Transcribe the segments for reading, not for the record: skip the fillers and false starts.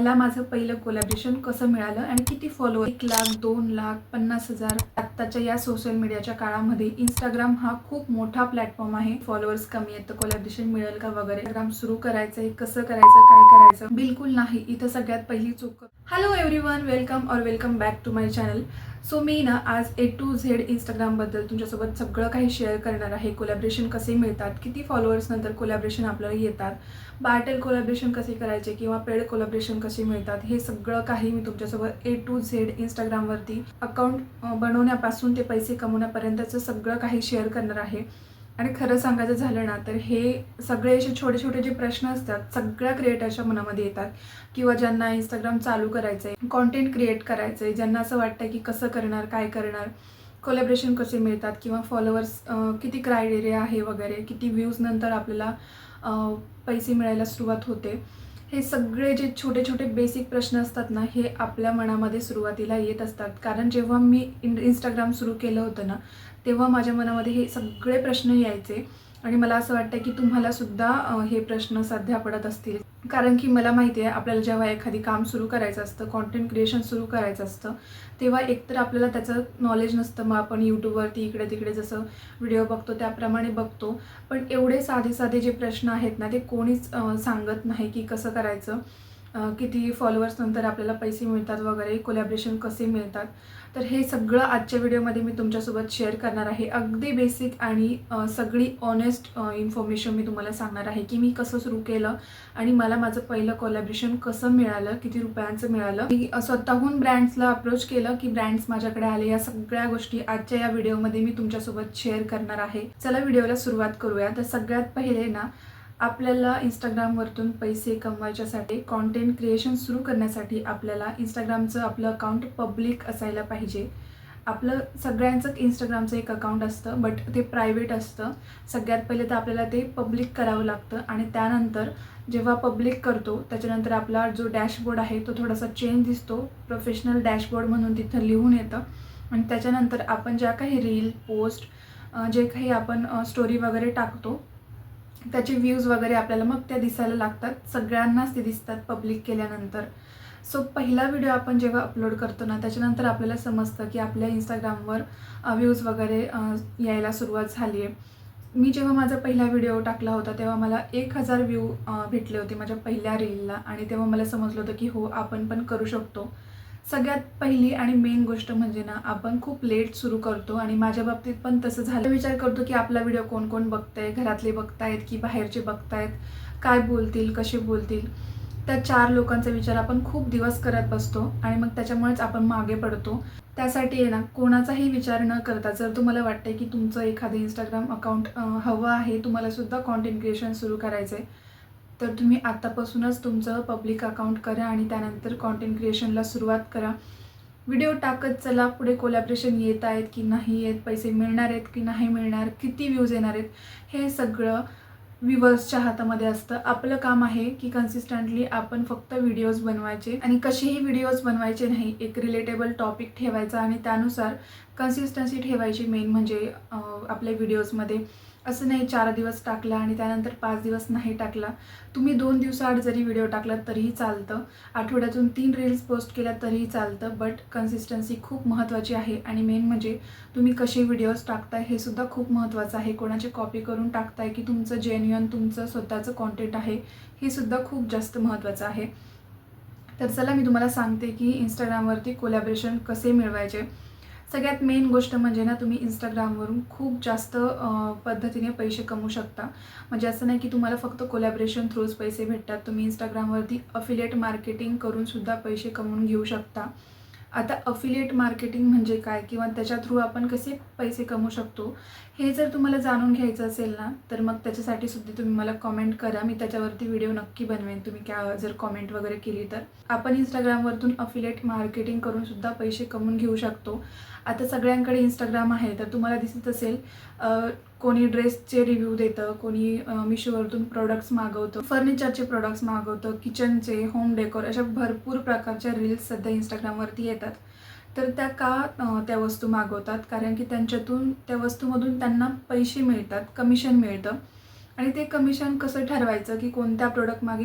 मला माझं पहिलं कोलॅबरेशन कसं मिळालं आणि किती फॉलोअर 1,00,000 2,00,000 50,000 आत्ताच्या या सोशल मीडियाच्या काळामध्ये इंस्टाग्राम हा खूप मोठा प्लॅटफॉर्म आहे. फॉलोअर्स कमी आहेत तर कोलॅबरेशन मिळेल का वगैरे. इंस्टाग्राम सुरू करायचंय, कसं करायचं, काय करायचं, बिलकुल नाही. इथं सगळ्यात पहिली चूक. Hello everyone, welcome back to my channel. So मी ना आज A to Z इंस्टाग्रामबद्दल तुमच्यासोबत सगळं काही शेअर करणार आहे. कोलॅबरेशन कसे मिळतात, किती फॉलोअर्स नंतर कोलॅबरेशन आपल्याला येतात, बार्टेल कोलॅबरेशन कसे करायचे किंवा पेड कोलॅबरेशन कसे मिळतात, हे सगळं काही मी तुमच्यासोबत A to Z इंस्टाग्रामवरती अकाउंट बनवण्यापासून ते पैसे कमवण्यापर्यंतचं सगळं काही शेअर करणार आहे. आणि खरं सांगायचं झालं ना तर हे सगळे असे छोटे छोटे जे प्रश्न असतात सगळ्या क्रिएटरच्या मनामध्ये येतात किंवा ज्यांना इंस्टाग्राम चालू करायचं आहे, कॉन्टेंट क्रिएट करायचं आहे, ज्यांना असं वाटतं की कसं करणार, काय करणार, कोलॅबरेशन कसे मिळतात किंवा फॉलोअर्स किती क्रायटेरिया आहे वगैरे, किती व्ह्यूज नंतर आपल्याला पैसे मिळायला सुरुवात होते. हे सगळे जे छोटे छोटे बेसिक प्रश्न असतात ना हे आपल्या मनामध्ये सुरुवातीला येत असतात. कारण जेव्हा मी इंस्टाग्राम सुरू केलं होतं ना तेव्हा माझ्या मनामध्ये हे सगळे प्रश्न यायचे आणि मला असं वाटतं की तुम्हालासुद्धा हे प्रश्न सध्या पडत असतील. कारण की मला माहिती आहे आपल्याला जेव्हा एखादी काम सुरू करायचं असतं, कॉन्टेंट क्रिएशन सुरू करायचं असतं, तेव्हा एकतर आपल्याला त्याचं नॉलेज नसतं. मग आपण यूट्यूबवरती इकडे तिकडे जसं व्हिडिओ बघतो त्याप्रमाणे बघतो. पण एवढे साधे साधे जे प्रश्न आहेत ना ते कोणीच सांगत नाही की कसं करायचं, किती फॉलोअर्स नंतर आपल्याला पैसे मिळतात वगैरे, कोलॅबरेशन कसे मिळतात. तर हे सगळं आजच्या व्हिडिओमध्ये मी तुमच्यासोबत शेअर करणार आहे. अगदी बेसिक आणि सगळी ऑनेस्ट इन्फॉर्मेशन मी तुम्हाला सांगणार आहे की मी कसं सुरू केलं आणि मला माझं पहिलं कोलॅबरेशन कसं मिळालं, किती रुपयांचं मिळालं. मी स्वतःहून ब्रँड्सला अप्रोच केलं की ब्रँड्स माझ्याकडे आले. या सगळ्या गोष्टी आजच्या या व्हिडिओमध्ये मी तुमच्यासोबत शेअर करणार आहे. चला व्हिडिओला सुरुवात करूया. तर सगळ्यात पहिले ना आपल्याला इंस्टाग्रामवरतून पैसे कमवायच्यासाठी, कॉन्टेंट क्रिएशन सुरू करण्यासाठी आपल्याला इंस्टाग्रामचं आपलं अकाउंट पब्लिक असायला पाहिजे. आपलं सगळ्यांचं इंस्टाग्रामचं एक अकाउंट असतं बट ते प्रायव्हेट असतं. सगळ्यात पहिले तर आपल्याला ते पब्लिक करावं लागतं आणि त्यानंतर जेव्हा पब्लिक करतो त्याच्यानंतर आपला जो डॅशबोर्ड आहे तो थोडासा चेंज दिसतो. प्रोफेशनल डॅशबोर्ड म्हणून तिथं लिहून येतं आणि त्याच्यानंतर आपण ज्या काही रील, पोस्ट, जे काही आपण स्टोरी वगैरे टाकतो त्याचे व्ह्यूज वगैरे आपल्याला मग त्या दिसायला लागतात. सगळ्यांनाच ते दिसतात पब्लिक केल्यानंतर. सो पहिला व्हिडिओ आपण जेव्हा अपलोड करतो ना त्याच्यानंतर आपल्याला समजतं की आपल्या इंस्टाग्रामवर व्ह्यूज वगैरे यायला सुरुवात झाली आहे. मी जेव्हा माझा पहिला व्हिडिओ टाकला होता तेव्हा मला 1,000 व्ह्यू भेटले होते माझ्या पहिल्या रीलला आणि तेव्हा मला समजलं होतं की हो आपण पण करू शकतो. सगळ्यात पहिली आणि मेन गोष्ट म्हणजे ना आपण खूप लेट सुरू करतो आणि माझ्या बाबतीत पण तसं झालं. विचार करतो की आपला व्हिडिओ कोण कोण बघतंय, घरातले बघतायत की बाहेरचे बघतायत, काय बोलतील, कसे बोलतील. त्या 4 लोकांचा विचार आपण खूप दिवस करत बसतो आणि मग त्याच्यामुळेच आपण मागे पडतो. त्यासाठी आहे ना कोणाचाही विचार न करता जर तुम्हाला वाटतंय की तुमचं एखादं इंस्टाग्राम अकाउंट हवं आहे, तुम्हाला सुद्धा कॉन्टेंट क्रिएशन सुरू करायचं आहे, तर तुम्ही आत्तापासूनच तुमचं पब्लिक अकाउंट करा आणि त्यानंतर कॉन्टेंट क्रिएशनला सुरुवात करा. व्हिडिओ टाकत चला. पुढे कोलॅबरेशन येत आहेत की नाही येत, पैसे मिळणार आहेत की नाही मिळणार, किती व्ह्यूज येणार आहेत, हे सगळं व्ह्यूवर्सच्या हातामध्ये असतं. आपलं काम आहे की कन्सिस्टंटली आपण फक्त व्हिडिओज बनवायचे आणि कसेही व्हिडिओज बनवायचे नाही. एक रिलेटेबल टॉपिक ठेवायचा आणि त्यानुसार कन्सिस्टन्सी ठेवायची. मेन म्हणजे आपल्या व्हिडिओजमध्ये असं नाही 4 दिवस टाकला आणि त्यानंतर 5 दिवस नाही टाकला. तुम्ही 2 दिवसाआड जरी व्हिडिओ टाकलात तरीही चालतं. आठवड्यातून 3 रील्स पोस्ट केल्या तरीही चालतं. बट कन्सिस्टन्सी खूप महत्त्वाची आहे आणि मेन म्हणजे तुम्ही कसे व्हिडिओज टाकताय हे सुद्धा खूप महत्त्वाचं आहे. कोणाचे कॉपी करून टाकताय की तुमचं जेन्युइन तुमचं स्वतःचं कॉन्टेंट आहे, हे सुद्धा खूप जास्त महत्त्वाचं आहे. तर चला मी तुम्हाला सांगते की इंस्टाग्रामवरती कोलॅबरेशन कसे मिळवायचे. सगळ्यात मेन गोष्ट म्हणजे ना तुम्ही इंस्टाग्रामवरून खूप जास्त पद्धतीने पैसे कमवू शकता. म्हणजे असं नाही की तुम्हाला फक्त कोलॅबरेशन थ्रूच पैसे भेटतात. तुम्ही इंस्टाग्रामवरती अफिलिएट मार्केटिंग करूनसुद्धा पैसे कमवून घेऊ शकता. आता अफिलिएट मार्केटिंग म्हणजे काय किंवा त्याच्या थ्रू आपण कसे पैसे कमवू शकतो हे जर तुम्हाला जाणून घ्यायचं असेल ना तर मग त्याच्यासाठी सुद्धा तुम्ही मला कॉमेंट करा. मी त्याच्यावरती व्हिडिओ नक्की बनवेन. तुम्ही जर कॉमेंट वगैरे केली तर. आपण इंस्टाग्रामवरतून अफिलिएट मार्केटिंग करूनसुद्धा पैसे कमवून घेऊ शकतो. आता सगळ्यांकडे इंस्टाग्राम आहे तर तुम्हाला दिसत असेल कोणी ड्रेसचे रिव्ह्यू देतं, कोणी मिशोवरतून प्रोडक्ट्स मागवतं, फर्निचरचे प्रोडक्ट्स मागवतं, किचनचे, होम डेकोर, अशा भरपूर प्रकारच्या रील्स सध्या इंस्टाग्रामवरती येतात. तर त्या वस्तू मागवतात कारण की त्यांच्यातून त्या वस्तूमधून त्यांना पैसे मिळतात, कमिशन मिळतं आणि ते कमिशन कसं ठरवायचं की कोणत्या प्रोडक्ट मागे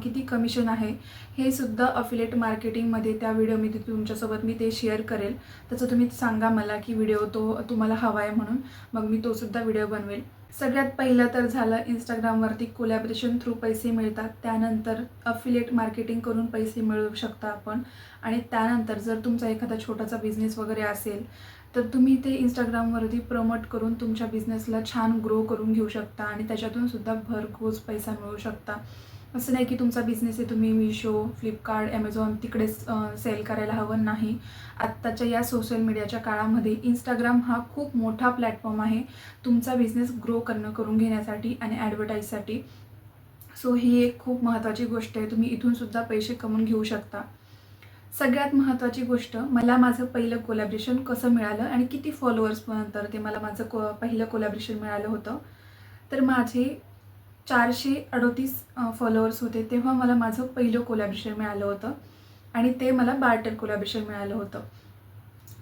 किती कमिशन आहे हे सुद्धा अफिलिएट मार्केटिंगमध्ये त्या व्हिडिओमध्ये तुमच्यासोबत मी ते शेअर करेल. त्याचं तुम्ही सांगा मला की व्हिडिओ तो तुम्हाला हवा आहे म्हणून, मग मी तो सुद्धा व्हिडिओ बनवेल. सगळ्यात पहिलं तर झालं इंस्टाग्रामवरती कोलॅबरेशन थ्रू पैसे मिळतात. त्यानंतर अफिलिएट मार्केटिंग करून पैसे मिळवू शकता आपण. आणि त्यानंतर जर तुमचा एखादा छोटासा बिझनेस वगैरे असेल तर तुम्ही ते इंस्टाग्रामवरती प्रमोट करून तुमच्या बिझनेसला छान ग्रो करून घेऊ शकता आणि त्याच्यातून सुद्धा भरघोस पैसा मिळवू शकता. असं नाही की तुमचा बिझनेस आहे तुम्ही मिशो, फ्लिपकार्ट, ॲमेझॉन तिकडेच सेल करायला हवं, नाही. आत्ताच्या या सोशल मीडियाच्या काळामध्ये इंस्टाग्राम हा खूप मोठा प्लॅटफॉर्म आहे तुमचा बिझनेस ग्रो करून घेण्यासाठी आणि ॲडव्हर्टाईजसाठी. सो ही एक खूप महत्त्वाची गोष्ट आहे. तुम्ही इथून सुद्धा पैसे कमवून घेऊ शकता. सगळ्यात महत्त्वाची गोष्ट, मला माझं पहिलं कोलॅबरेशन कसं मिळालं आणि किती फॉलोअर्स नंतर ते मला माझं पहिलं कोलॅबरेशन मिळालं होतं. तर माझे 438 फॉलोअर्स होते तेव्हा मला माझं पहिलं कोलॅबरेशन मिळालं होतं आणि ते मला बार्टर कोलॅबरेशन मिळालं होतं.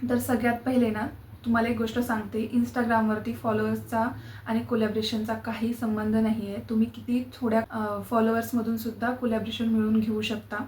तर सगळ्यात पहिले ना तुम्हाला एक गोष्ट सांगते, इंस्टाग्रामवरती फॉलोअर्सचा आणि कोलॅबरेशनचा काही संबंध नाही आहे. तुम्ही किती थोड्या फॉलोअर्समधून सुद्धा कोलॅबरेशन मिळवून घेऊ शकता.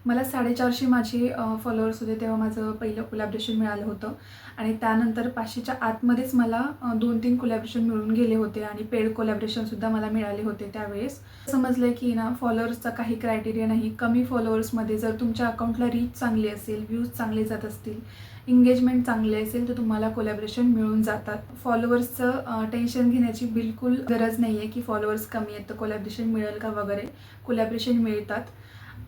मला 450 माझे फॉलोअर्स होते तेव्हा माझं पहिलं कोलॅबरेशन मिळालं होतं आणि त्यानंतर 500च्या आतमध्येच मला 2-3 कोलॅबरेशन मिळून गेले होते आणि पेड कोलॅबरेशनसुद्धा मला मिळाले होते. त्यावेळेस समजलं की ना फॉलोअर्सचा काही क्रायटेरिया नाही. कमी फॉलोअर्समध्ये जर तुमच्या अकाउंटला रीच चांगली असेल, व्ह्यूज चांगले जात असतील, एंगेजमेंट चांगले असेल तर तुम्हाला कोलॅबरेशन मिळून जातात. फॉलोअर्सचं टेन्शन घेण्याची बिलकुल गरज नाही आहे की फॉलोअर्स कमी आहेत तर कोलॅबरेशन मिळेल का वगैरे. कोलॅबरेशन मिळतात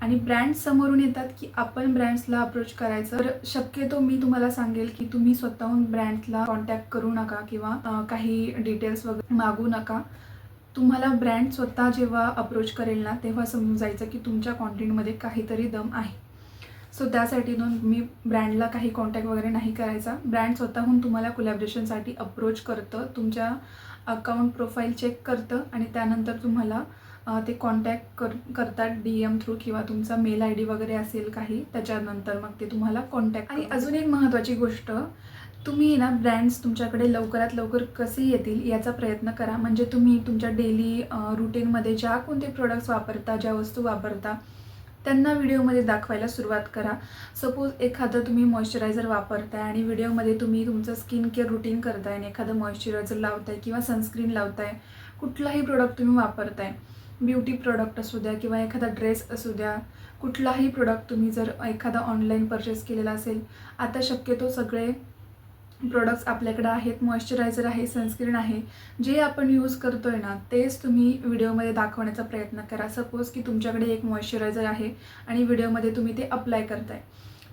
आणि ब्रँड्स समोरून येतात की आपण ब्रँड्सला अप्रोच करायचं. तर शक्यतो मी तुम्हाला सांगेल की तुम्ही स्वतःहून ब्रँड्सला कॉन्टॅक्ट करू नका किंवा काही डिटेल्स वगैरे मागू नका. तुम्हाला ब्रँड स्वतः जेव्हा अप्रोच करेल ना तेव्हा समजून जायचं की तुमच्या कॉन्टेंटमध्ये काहीतरी दम आहे. सो त्यासाठी मी ब्रँडला काही कॉन्टॅक्ट वगैरे नाही करायचा. ब्रँड स्वतःहून तुम्हाला कोलॅबरेशनसाठी अप्रोच करतं, तुमच्या अकाउंट प्रोफाईल चेक करतं आणि त्यानंतर तुम्हाला ते कॉन्टॅक्ट करतात DM थ्रू किंवा तुमचा मेल ID वगैरे असेल काही, त्याच्यानंतर मग ते तुम्हाला कॉन्टॅक्ट. आणि अजून एक महत्त्वाची गोष्ट, तुम्ही ना ब्रँड्स तुमच्याकडे लवकरात लवकर कसे येतील याचा प्रयत्न करा. म्हणजे तुम्ही तुमच्या डेली रुटीनमध्ये ज्या कोणते प्रोडक्ट्स वापरता, ज्या वस्तू वापरता त्यांना व्हिडिओमध्ये दाखवायला सुरुवात करा. सपोज एखादं तुम्ही मॉइश्चरायझर वापरताय आणि व्हिडिओमध्ये तुम्ही तुमचं स्किन केअर रुटीन करताय आणि एखादं मॉइश्चरायझर लावताय किंवा सनस्क्रीन लावताय, कुठलाही प्रोडक्ट तुम्ही वापरताय, ब्युटी प्रोडक्ट असू द्या किंवा एखादा ड्रेस असू द्या, कुठलाही प्रोडक्ट तुम्ही जर एखादा ऑनलाईन परचेस केलेला असेल, आता शक्यतो सगळे प्रोडक्ट्स आपल्याकडे आहेत, मॉइश्चरायझर आहे, सनस्क्रीन आहे, जे आपण यूज करतोय ना तेच तुम्ही व्हिडिओमध्ये दाखवण्याचा प्रयत्न करा. सपोज की तुमच्याकडे एक मॉइश्चरायझर आहे आणि व्हिडिओमध्ये तुम्ही ते अप्लाय करताय,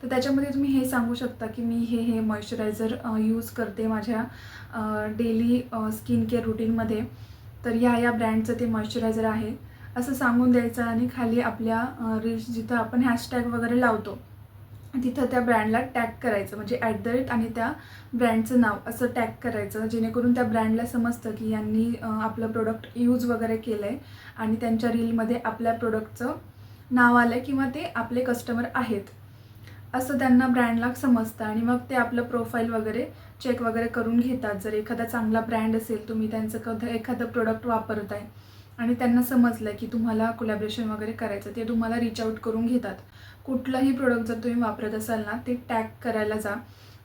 तर त्याच्यामध्ये तुम्ही हे सांगू शकता की मी हे मॉइश्चरायझर यूज करते माझ्या डेली स्किन केअर रुटीनमध्ये, तर या ब्रँडचं ते मॉइश्चरायझर आहे असं सांगून द्यायचं. आणि खाली आपल्या रील्स जिथं आपण हॅशटॅग वगैरे लावतो तिथं त्या ब्रँडला टॅग करायचं, म्हणजे @ आणि त्या ब्रँडचं नाव असं टॅग करायचं, जेणेकरून त्या ब्रँडला समजतं की यांनी आपलं प्रोडक्ट यूज वगैरे केलं आहे आणि त्यांच्या रीलमध्ये आपल्या प्रोडक्टचं नाव आलं आहे किंवा ते आपले कस्टमर आहेत असं त्यांना ब्रँडला समजतं. आणि मग ते आपलं प्रोफाईल वगैरे चेक वगैरे करून घेतात. जर एखादा चांगला ब्रँड असेल, तुम्ही त्यांचं एखादं प्रोडक्ट वापरताय आणि त्यांना समजलं की तुम्हाला कोलॅबरेशन वगैरे करायचं, ते तुम्हाला रीच आउट करून घेतात. कुठलाही प्रोडक्ट जर तुम्ही वापरत असाल ना ते टॅग करायला जा.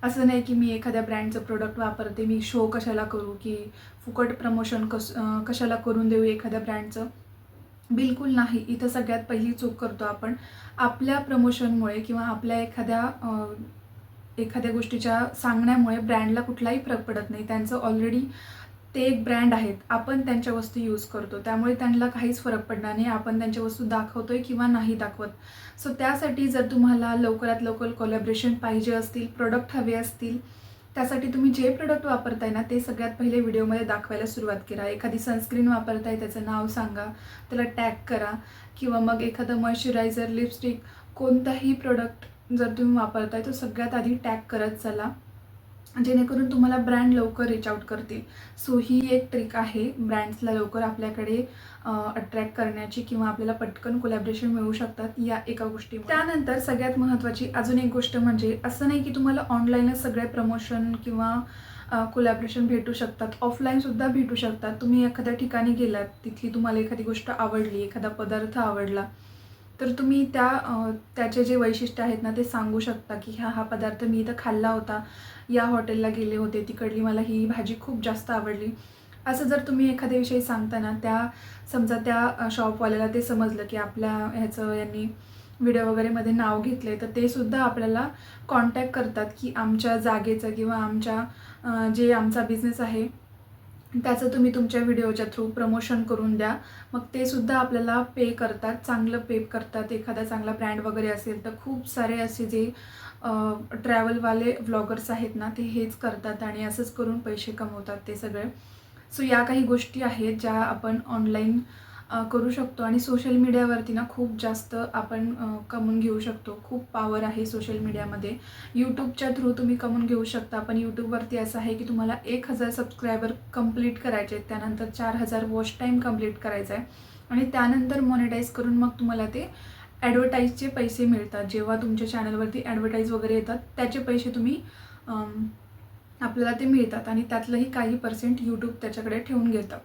असं नाही की मी एखाद्या ब्रँडचं प्रोडक्ट वापरते, मी शो कशाला करू की फुकट प्रमोशन कशाला करून देऊ एखाद्या ब्रँडचं, बिलकुल नाही. इथं सगळ्यात पहिली चूक करतो आपण. आपल्या प्रमोशनमुळे किंवा आपल्या एखाद्या गोष्टीच्या सांगण्यामुळे ब्रँडला कुठलाही फरक पडत नाही. त्यांचं ऑलरेडी ते एक ब्रँड आहेत, आपण त्यांच्या वस्तू यूज करतो, त्यामुळे त्यांना काहीच फरक पडणार नाही आपण त्यांच्या वस्तू दाखवतोय किंवा नाही दाखवत. सो त्यासाठी जर तुम्हाला लवकरात लवकर कोलॅबरेशन पाहिजे असतील, प्रोडक्ट हवे असतील, त्यासाठी तुम्ही जे प्रोडक्ट वापरताय ना ते सगळ्यात पहिले व्हिडिओमध्ये दाखवायला सुरुवात करा. एखादी सनस्क्रीन वापरताय त्याचं नाव सांगा, त्याला टॅग करा. किंवा मग एखादं मॉइश्चरायझर, लिपस्टिक, कोणताही प्रोडक्ट जर तुम्ही वापरताय तो सगळ्यात आधी टॅग करत चला, जेणेकरून तुम्हाला ब्रँड लवकर रीच आउट करतील. सो ही एक ट्रिक आहे ब्रँड्सला लवकर आपल्याकडे अट्रॅक्ट करण्याची किंवा आपल्याला पटकन कोलॅबरेशन मिळू शकतात या एका गोष्टी. त्यानंतर सगळ्यात महत्त्वाची अजून एक गोष्ट म्हणजे असं नाही की तुम्हाला ऑनलाईनच सगळे प्रमोशन किंवा कोलॅबरेशन भेटू शकतात, ऑफलाईनसुद्धा भेटू शकतात. तुम्ही एखाद्या ठिकाणी गेलात, तिथली तुम्हाला एखादी गोष्ट आवडली, एखादा पदार्थ आवडला, तर तुम्ही त्याचे जे वैशिष्ट्य आहेत ना ते सांगू शकता, की हा पदार्थ मी इथं खाल्ला होता, या हॉटेलला गेले होते, तिकडली मला ही भाजी खूप जास्त आवडली. असं जर तुम्ही एखाद्याविषयी सांगताना समजा त्या शॉपवाल्याला ते समजलं, की आपल्या यांनी व्हिडिओ वगैरेमध्ये नाव घेतले, तर ते सुद्धा आपल्याला कॉन्टॅक्ट करतात, की आमच्या जागेचं किंवा जे आमचा बिझनेस आहे त्याचं तुम्ही तुमच्या व्हिडिओच्या थ्रू प्रमोशन करून द्या. मग ते सुद्धा आपल्याला पे करतात, चांगलं पे करतात. एखादा चांगला ब्रँड वगैरे असेल तर खूप सारे असे जे ट्रॅव्हलवाले व्लॉगर्स आहेत ना, ते हेच करतात आणि असंच करून पैसे कमवतात ते सगळे. सो या काही गोष्टी आहेत ज्या आपण ऑनलाईन करू शकतो आणि सोशल मीडियावरती ना खूप जास्त आपण कमवून घेऊ शकतो. खूप पॉवर आहे सोशल मीडियामध्ये. यूट्यूबच्या थ्रू तुम्ही कमवून घेऊ शकता. पण यूट्यूबवरती असं आहे की तुम्हाला 1000 सबस्क्रायबर कंप्लीट करायचे आहेत. त्यानंतर 4000 वॉच टाईम कंप्लीट करायचा आहे आणि त्यानंतर मॉनिटाईज करून मग तुम्हाला ते ॲडव्हर्टाईजचे पैसे मिळतात. जेव्हा तुमच्या चॅनलवरती ॲडव्हर्टाईज वगैरे येतात त्याचे पैसे आपल्याला ते मिळतात आणि त्यातलंही काही पर्सेंट यूट्यूब त्याच्याकडे ठेवून घेतं.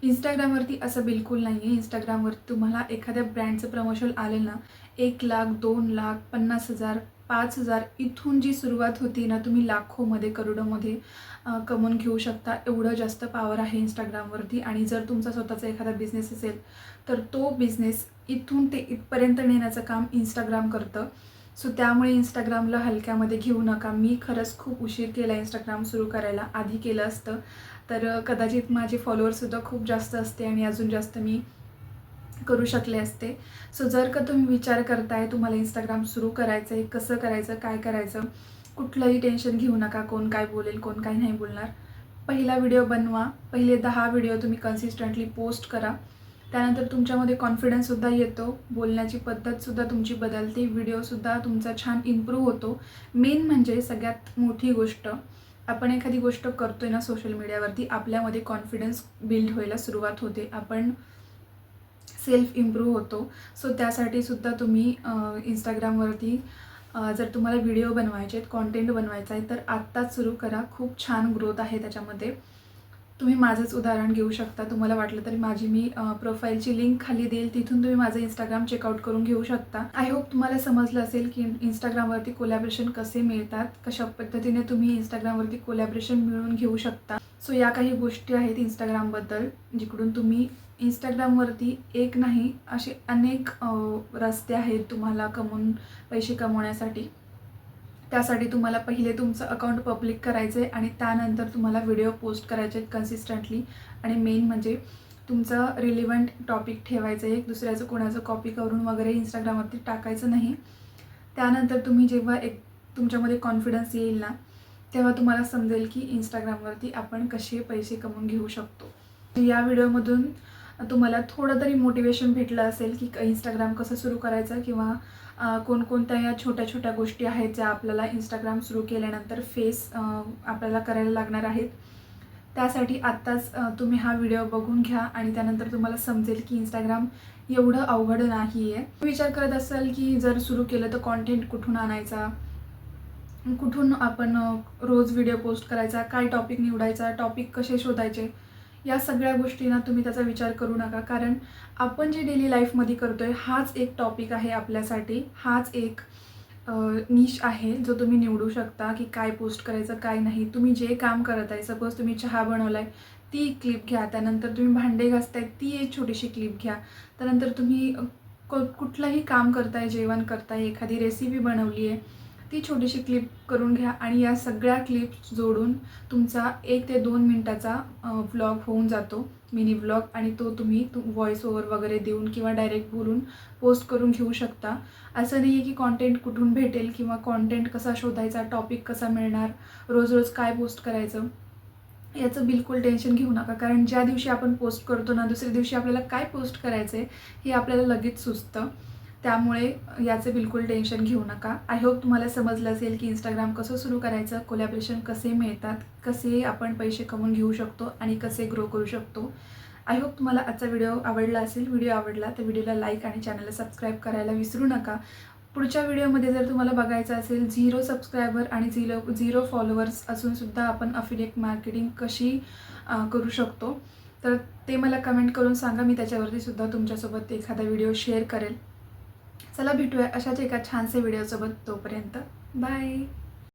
इंस्टाग्रामवरती असं बिलकुल नाही आहे. इंस्टाग्रामवरती तुम्हाला एखाद्या ब्रँडचं प्रमोशन आले ना, 1,00,000, 2,00,000, 50,000, 5,000 इथून जी सुरुवात होती ना, तुम्ही लाखोमध्ये, करोडोमध्ये कमवून घेऊ शकता. एवढं जास्त पॉवर आहे इंस्टाग्रामवरती. आणि जर तुमचा स्वतःचा एखादा बिझनेस असेल, तर तो बिझनेस इथून ते इथपर्यंत नेण्याचं काम इंस्टाग्राम करतं. सो त्यामुळे इंस्टाग्रामला हलक्यामध्ये घेऊ नका. मी खरंच खूप उशीर केला इंस्टाग्राम सुरू करायला. आधी केलं असतं तर कदाचित माझे फॉलोअर्ससुद्धा खूप जास्त असते आणि अजून जास्त मी करू शकले असते. सो जर का तुम्ही विचार करताय, तुम्हाला इंस्टाग्राम सुरू करायचं आहे, कसं करायचं, काय करायचं, कुठलंही टेन्शन घेऊ नका. कोण काय बोलेल, कोण काय नाही बोलणार. पहिला व्हिडिओ बनवा. पहिले 10 व्हिडिओ तुम्ही कन्सिस्टंटली पोस्ट करा. त्यानंतर तुमच्यामध्ये कॉन्फिडन्ससुद्धा येतो, बोलण्याची पद्धतसुद्धा तुमची बदलते, व्हिडिओसुद्धा तुमचा छान इम्प्रूव्ह होतो. मेन म्हणजे सगळ्यात मोठी गोष्ट, आपण एखादी गोष्ट करतोय ना सोशल मीडियावरती, आपल्यामध्ये कॉन्फिडन्स बिल्ड व्हायला सुरुवात होते. आपण सेल्फ इम्प्रूव्ह होतो. सो त्यासाठी सुद्धा तुम्ही इंस्टाग्रामवरती जर तुम्हाला व्हिडिओ बनवायचे आहेत, कॉन्टेंट बनवायचं आहे, तर आत्ताच सुरू करा. खूप छान ग्रोथ आहे त्याच्यामध्ये. तुम्ही माझंच उदाहरण घेऊ शकता. तुम्हाला वाटलं तरी मी प्रोफाईलची लिंक खाली देईल, तिथून तुम्ही माझं इंस्टाग्राम चेकआउट करून घेऊ शकता. आय होप तुम्हाला समजलं असेल की इंस्टाग्रामवरती कोलॅबरेशन कसे मिळतात, कशा पद्धतीने तुम्ही इंस्टाग्रामवरती कोलॅबरेशन मिळवून घेऊ शकता. सो या काही गोष्टी आहेत इंस्टाग्रामबद्दल, जिकडून तुम्ही इंस्टाग्रामवरती एक नाही असे अनेक रस्ते आहेत तुम्हाला पैसे कमवण्यासाठी. त्यासाठी तुम्हाला पहिले तुमचं अकाउंट पब्लिक करायचं आहे आणि त्यानंतर तुम्हाला व्हिडिओ पोस्ट करायचे आहेत कन्सिस्टंटली. आणि मेन म्हणजे तुमचं रिलिव्हंट टॉपिक ठेवायचं आहे. दुसऱ्याचं कोणाचं कॉपी करून वगैरे इंस्टाग्रामवरती टाकायचं नाही. त्यानंतर तुम्ही जेव्हा तुमच्यामध्ये कॉन्फिडन्स येईल ना, तेव्हा तुम्हाला समजेल की इंस्टाग्रामवरती आपण कसे पैसे कमवून घेऊ शकतो. या व्हिडिओमधून तुम्हाला थोडं तरी मोटिवेशन भेटलं असेल की इंस्टाग्राम कसं सुरू करायचं किंवा कोणकोणत्या या छोट्या छोट्या गोष्टी आहेत ज्या आपल्याला इंस्टाग्राम सुरू केल्यानंतर आपल्याला करायला लागणार आहेत. त्यासाठी आत्ताच तुम्ही हा व्हिडिओ बघून घ्या आणि त्यानंतर तुम्हाला समजेल की इंस्टाग्राम एवढं अवघड नाही आहे. विचार करत असाल की जर सुरू केलं तर कॉन्टेंट कुठून आणायचा, कुठून आपण रोज व्हिडिओ पोस्ट करायचा, काय टॉपिक निवडायचा, टॉपिक कसे शोधायचे, या सगळ्या गोष्टींना तुम्ही त्याचा विचार करू नका. कारण आपण जे डेली लाईफमध्ये करतोय हाच एक टॉपिक आहे आपल्यासाठी. हाच एक निश आहे जो तुम्ही निवडू शकता की काय पोस्ट करायचं, काय नाही. तुम्ही जे काम करत आहे, सपोज तुम्ही चहा बनवला आहे, ती क्लिप घ्या. त्यानंतर तुम्ही भांडे घासताय, ती एक छोटीशी क्लिप घ्या. त्यानंतर तुम्ही कुठलंही काम करताय, जेवण करताय, एखादी रेसिपी बनवली आहे, ती छोटीशी क्लिप करून घ्या आणि या सगळ्या क्लिप्स जोडून तुमचा 1 ते 2 मिनटाचा व्लॉग होऊन जातो, मिनी व्लॉग. आणि तो तुम्ही व्हॉइस ओव्हर वगैरे देऊन किंवा डायरेक्ट बोलून पोस्ट करून घेऊ शकता. असं नाही आहे की कॉन्टेंट कुठून भेटेल किंवा कॉन्टेंट कसा शोधायचा, टॉपिक कसा मिळणार, रोज रोज काय पोस्ट करायचं, याचं बिलकुल टेन्शन घेऊ नका. कारण ज्या दिवशी आपण पोस्ट करतो ना, दुसऱ्या दिवशी आपल्याला काय पोस्ट करायचं आहे हे आपल्याला लगेच सुचतं. त्यामुळे याचं बिलकुल टेन्शन घेऊ नका. आय होप तुम्हाला समजलं असेल की इंस्टाग्राम कसं सुरू करायचं, कोलॅबरेशन कसे मिळतात, कसे आपण पैसे कमवून घेऊ शकतो आणि कसे ग्रो करू शकतो. आय होप तुम्हाला आजचा व्हिडिओ आवडला असेल. व्हिडिओ आवडला तर व्हिडिओला लाईक आणि चॅनलला सबस्क्राईब करायला विसरू नका. पुढच्या व्हिडिओमध्ये जर तुम्हाला बघायचं असेल 0 सबस्क्रायबर आणि 0 फॉलोअर्स असूनसुद्धा आपण अफिलिएट मार्केटिंग कशी करू शकतो, तर ते मला कमेंट करून सांगा. मी त्याच्यावरती सुद्धा तुमच्यासोबत एखादा व्हिडिओ शेअर करेल. चला भेटूया अशाच एका छानसे व्हिडिओसोबत. तोपर्यंत बाय.